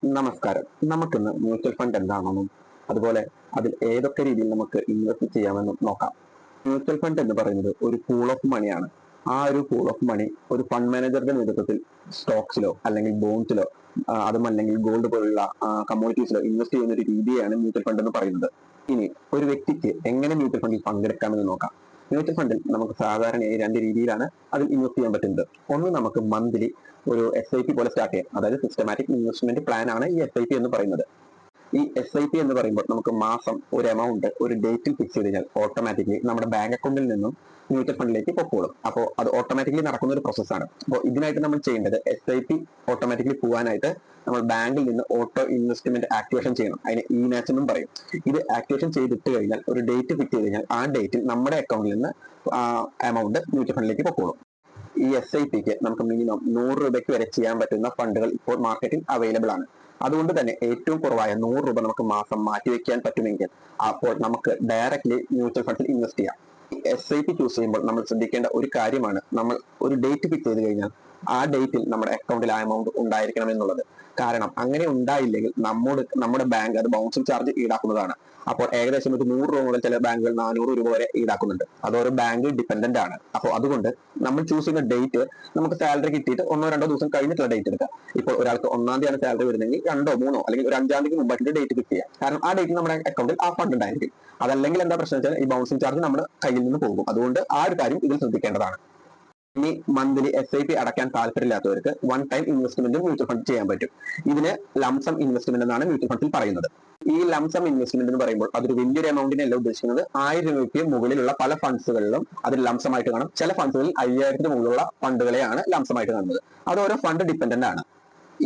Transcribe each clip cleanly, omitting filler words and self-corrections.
നമസ്കാരം. നമുക്കിന്ന് mutual fund എന്താണെന്നും അതുപോലെ അതിൽ ഏതൊക്കെ രീതിയിൽ നമുക്ക് ഇൻവെസ്റ്റ് ചെയ്യാമെന്നും നോക്കാം. മ്യൂച്വൽ ഫണ്ട് എന്ന് പറയുന്നത് ഒരു പൂൾ ഓഫ് മണിയാണ്. ആ ഒരു പൂൾ ഓഫ് മണി ഒരു ഫണ്ട് മാനേജറുടെ നേതൃത്വത്തിൽ സ്റ്റോക്സിലോ അല്ലെങ്കിൽ ബോൺസിലോ അതും അല്ലെങ്കിൽ ഗോൾഡ് പോലുള്ള കമ്മോഡിറ്റീസിലോ ഇൻവെസ്റ്റ് ചെയ്യുന്ന ഒരു രീതിയാണ് മ്യൂച്വൽ ഫണ്ട് എന്ന് പറയുന്നത്. ഇനി ഒരു വ്യക്തിക്ക് എങ്ങനെ മ്യൂച്വൽ ഫണ്ടിൽ പങ്കെടുക്കാമെന്ന് നോക്കാം. മ്യൂച്വൽ ഫണ്ടിൽ നമുക്ക് സാധാരണയായി രണ്ട് രീതിയിലാണ് അതിൽ ഇൻവെസ്റ്റ് ചെയ്യാൻ പറ്റുന്നത്. ഒന്ന്, നമുക്ക് മന്ത്ലി ഒരു SIP പോലെ സ്റ്റാർട്ട് ചെയ്യാം. അതായത് സിസ്റ്റമാറ്റിക് ഇൻവെസ്റ്റ്മെന്റ് പ്ലാൻ ആണ് ഈ SIP എന്ന് പറയുന്നത്. ഈ SIP എന്ന് പറയുമ്പോൾ നമുക്ക് മാസം ഒരു എമൗണ്ട് ഒരു ഡേറ്റിൽ ഫിക്സ് ചെയ്ത് കഴിഞ്ഞാൽ ഓട്ടോമാറ്റിക്കലി നമ്മുടെ ബാങ്ക് അക്കൗണ്ടിൽ നിന്നും മ്യൂച്വൽ ഫണ്ടിലേക്ക് പൊക്കോളും. അപ്പോൾ അത് ഓട്ടോമാറ്റിക്കലി നടക്കുന്ന ഒരു പ്രോസസ്സാണ്. അപ്പോൾ ഇതിനായിട്ട് നമ്മൾ ചെയ്യേണ്ടത് SIP ഓട്ടോമാറ്റിക്കലി പോകാനായിട്ട് നമ്മൾ ബാങ്കിൽ നിന്ന് ഓട്ടോ ഇൻവെസ്റ്റ്മെന്റ് ആക്ടിവേഷൻ ചെയ്യണം. അതിന് ഇനാച്ച് എന്നും പറയും. ഇത് ആക്ടിവേഷൻ ചെയ്തിട്ട് കഴിഞ്ഞാൽ ഒരു ഡേറ്റ് ഫിക്സ് ചെയ്ത് കഴിഞ്ഞാൽ ആ ഡേറ്റിൽ നമ്മുടെ അക്കൗണ്ടിൽ നിന്ന് എമൗണ്ട് മ്യൂച്വൽ ഫണ്ടിലേക്ക് പൊക്കോളും. ഈ SIPക്ക് നമുക്ക് മിനിമം 100 രൂപയ്ക്ക് വരെ ചെയ്യാൻ പറ്റുന്ന ഫണ്ടുകൾ ഇപ്പോൾ മാർക്കറ്റിൽ അവൈലബിൾ ആണ്. അതുകൊണ്ട് തന്നെ ഏറ്റവും കുറവായ 100 രൂപ നമുക്ക് മാസം മാറ്റിവെക്കാൻ പറ്റുമെങ്കിൽ അപ്പോൾ നമുക്ക് ഡയറക്റ്റ്ലി മ്യൂച്വൽ ഫണ്ടിൽ ഇൻവെസ്റ്റ് ചെയ്യാം. SIP ചൂസ് ചെയ്യുമ്പോൾ നമ്മൾ ശ്രദ്ധിക്കേണ്ട ഒരു കാര്യമാണ്, നമ്മൾ ഒരു ഡേറ്റ് ഫിക്സ് ചെയ്ത് കഴിഞ്ഞാൽ ആ ഡേറ്റിൽ നമ്മുടെ അക്കൗണ്ടിൽ ആ എമൗണ്ട് ഉണ്ടായിരിക്കണം എന്നുള്ളത്. കാരണം അങ്ങനെ ഉണ്ടായില്ലെങ്കിൽ നമ്മുടെ ബാങ്ക് അത് ബൗൺസിങ് ചാർജ് ഈടാക്കുന്നതാണ്. അപ്പോൾ ഏകദേശം ഒരു 100 രൂപ മുതൽ ചില ബാങ്കുകൾ 400 രൂപ വരെ ഈടാക്കുന്നുണ്ട്. അതോരോ ബാങ്ക് ഡിപ്പെൻഡന്റ് ആണ്. അപ്പോൾ അതുകൊണ്ട് നമ്മൾ ചൂസ് ചെയ്യുന്ന ഡേറ്റ് നമുക്ക് സാലറി കിട്ടിയിട്ട് 1-2 ദിവസം കഴിഞ്ഞിട്ടുള്ള ഡേറ്റ് എടുക്കാം. ഇപ്പോൾ ഒരാൾക്ക് 1-ാം തീയതിയാണ് സാലറി വരുന്നതെങ്കിൽ 2-3 അല്ലെങ്കിൽ ഒരു 5-ാം തീയതിക്ക് മുമ്പായിട്ട് ഡേറ്റ് ഫിക്സ് ചെയ്യാം. കാരണം ആ ഡേറ്റിൽ നമ്മുടെ അക്കൗണ്ടിൽ ആ ഫണ്ട് ഉണ്ടായിരിക്കും. അതല്ലെങ്കിൽ എന്താ പ്രശ്നം വെച്ചാൽ ഈ ബൗൺസിങ് ചാർജ് നമ്മുടെ കയ്യിൽ നിന്ന് പോകും. അതുകൊണ്ട് ആ ഒരു കാര്യം ഇതിൽ ശ്രദ്ധിക്കേണ്ടതാണ്. ഇനി മന്ത്ലി SIP അടയ്ക്കാൻ താല്പര്യമില്ലാത്തവർക്ക് one time investment mutual fund ചെയ്യാൻ പറ്റും. ഇതിന് ലംസം ഇൻവെസ്റ്റ്മെന്റ് എന്നാണ് മ്യൂച്വൽ ഫണ്ടിൽ പറയുന്നത്. ഈ ലംസം ഇൻവെസ്റ്റ്മെന്റ് എന്ന് പറയുമ്പോൾ അതൊരു വലിയൊരു എമൗണ്ടിനല്ല ഉദ്ദേശിക്കുന്നത്. 1000 രൂപയ്ക്ക് മുകളിലുള്ള പല ഫണ്ട്സുകളിലും അത് ലംസമായിട്ട് കാണും. ചില ഫണ്ട്സുകളിൽ 5000-ന് മുകളിലുള്ള ഫണ്ടുകളെയാണ് ലംസമായിട്ട് കാണുന്നത്. അത് ഓരോ ഫണ്ട് ഡിപ്പെൻഡന്റ് ആണ്.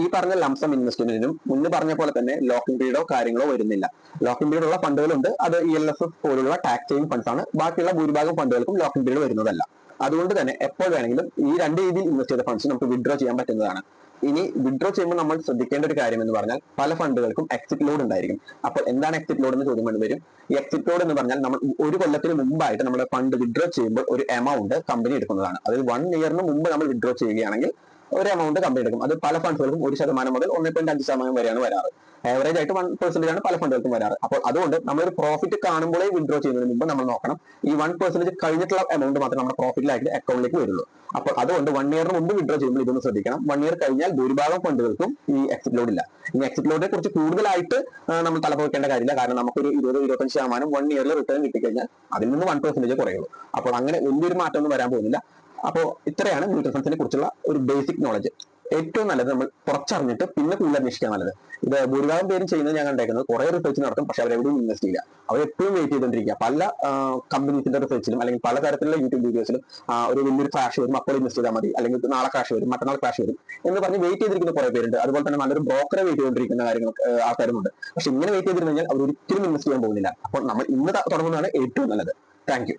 ഈ പറഞ്ഞ ലംസം ഇൻവെസ്റ്റ്മെന്റിനും മുന്ന് പറഞ്ഞ പോലെ തന്നെ ലോക്കിംഗ് പീരീഡോ കാര്യങ്ങളോ വരുന്നില്ല. ലോക്കിംഗ് പീരീഡ് ഉള്ള ഫണ്ടുകളുണ്ട്. അത് ELSS പോലുള്ള ടാക്സ് സേവിംഗ് ഫണ്ട്സ് ആണ്. ബാക്കിയുള്ള ഭൂരിഭാഗം ഫണ്ടുകൾക്കും ലോക്കിംഗ് പീരീഡ് വരുന്നതല്ല. അതുകൊണ്ട് തന്നെ എപ്പോൾ വേണമെങ്കിലും ഈ രണ്ട് രീതിയിൽ ഇൻവെസ്റ്റ് ചെയ്ത ഫണ്ട്സ് നമുക്ക് വിഡ്രോ ചെയ്യാൻ പറ്റുന്നതാണ്. ഇനി വിഡ്രോ ചെയ്യുമ്പോൾ നമ്മൾ ശ്രദ്ധിക്കേണ്ട ഒരു കാര്യം എന്ന് പറഞ്ഞാൽ പല ഫണ്ടുകൾക്കും എക്സിറ്റ് ലോഡ് ഉണ്ടായിരിക്കും. അപ്പോൾ എന്താണ് എക്സിറ്റ് ലോഡ് എന്ന് ചോദ്യം വരും. ഈ എക്സിറ്റ് ലോഡ് എന്ന് പറഞ്ഞാൽ നമ്മൾ ഒരു കൊല്ലത്തിന് മുമ്പായിട്ട് നമ്മുടെ ഫണ്ട് വിഡ്രോ ചെയ്യുമ്പോൾ ഒരു എമൗണ്ട് കമ്പനി എടുക്കുന്നതാണ്. അതായത് 1 ഇയറിന് മുമ്പ് നമ്മൾ വിഡ്രോ ചെയ്യുകയാണെങ്കിൽ ഒരു എമൗണ്ട് കമ്പനി എടുക്കും. അത് പല ഫണ്ടുകൾക്കും 1% മുതൽ 1.5% വരെയാണ് വരാറ്. ആവറേജ് ആയിട്ട് 1% ആണ് പല ഫണ്ടുകൾക്കും വരാറ്. അപ്പോൾ അതുകൊണ്ട് നമ്മളൊരു പ്രോഫിറ്റ് കാണുമ്പോഴേ വിഡ്രോ ചെയ്യുന്നതിന് മുമ്പ് നമ്മൾ നോക്കണം ഈ 1% കഴിഞ്ഞിട്ടുള്ള എമൗണ്ട് മാത്രമേ നമ്മുടെ പ്രോഫിറ്റിലായിട്ട് അക്കൗണ്ടിലേക്ക് വരുള്ളൂ. അപ്പോൾ അതുകൊണ്ട് 1 ഇയറിന് മുമ്പ് വിഡ്രോ ചെയ്യുമ്പോൾ ഇതൊന്ന് ശ്രദ്ധിക്കണം. 1 ഇയർ കഴിഞ്ഞാൽ ഭൂരിഭാഗം ഫണ്ടുകൾക്കും ഈ എക്സിറ്റ് ലോഡ് ഇല്ല. ഇനി എക്സിറ്റ് ലോഡിനെ കുറിച്ച് കൂടുതലായിട്ട് നമ്മൾ തലപോക്കേണ്ട കാര്യമില്ല. കാരണം നമുക്കൊരു 20-25% 1 ഇയറിൽ റിട്ടേൺ കിട്ടിക്കഴിഞ്ഞാൽ അതിൽ നിന്ന് 1% കുറയുള്ളൂ. അപ്പോൾ അങ്ങനെ വലിയൊരു മാറ്റമൊന്നും വരാൻ പോകുന്നില്ല. അപ്പോൾ ഇത്രയാണ് മ്യൂച്വൽ ഫണ്ട്സിനെ കുറിച്ചുള്ള ഒരു ബേസിക് നോളജ്. ഏറ്റവും നല്ലത് നമ്മൾ കുറച്ചറിഞ്ഞിട്ട് പിന്നെ കൂടുതൽ അന്വേഷിക്കാൻ നല്ലത്. ഇത് ഭൂരിഭാഗം പേരും ചെയ്യുന്നത് ഞാൻ കണ്ടേക്കുന്നത് കുറെ റിസർച്ച് നടത്തും, പക്ഷെ അവരെവിടെയും ഇൻവെസ്റ്റ് ചെയ്യില്ല. അവർ എപ്പോഴും വെയിറ്റ് ചെയ്തുകൊണ്ടിരിക്കുക. പല കമ്പനീസിന്റെ റിസർച്ചിലും അല്ലെങ്കിൽ പല തരത്തിലുള്ള യൂട്യൂബ് വീഡിയോസിലും ഒരു വലിയൊരു ക്രാഷ് വരും, അപ്പോൾ ഇൻവെസ്റ്റ് ചെയ്താൽ മതി, അല്ലെങ്കിൽ നാളെ ക്രാഷ് വരും, മറ്റന്നാൾ ക്രാഷ് വരും എന്ന് പറഞ്ഞ് വെയിറ്റ് ചെയ്തിരിക്കുന്ന കുറെ പേരുണ്ട്. അതുപോലെ തന്നെ നല്ലൊരു ബ്രോക്കറെ വെയിറ്റ് ചെയ്തുകൊണ്ടിരിക്കുന്ന ആൾക്കാരുമുണ്ട്. പക്ഷെ ഇങ്ങനെ വെയിറ്റ് ചെയ്തിരുന്നു കഴിഞ്ഞാൽ അവർ ഒരിക്കലും ഇൻവെസ്റ്റ് ചെയ്യാൻ പോകുന്നില്ല. അപ്പോൾ നമ്മൾ ഇന്ന് തുടങ്ങുന്നതാണ് ഏറ്റവും നല്ലത്. Thank you.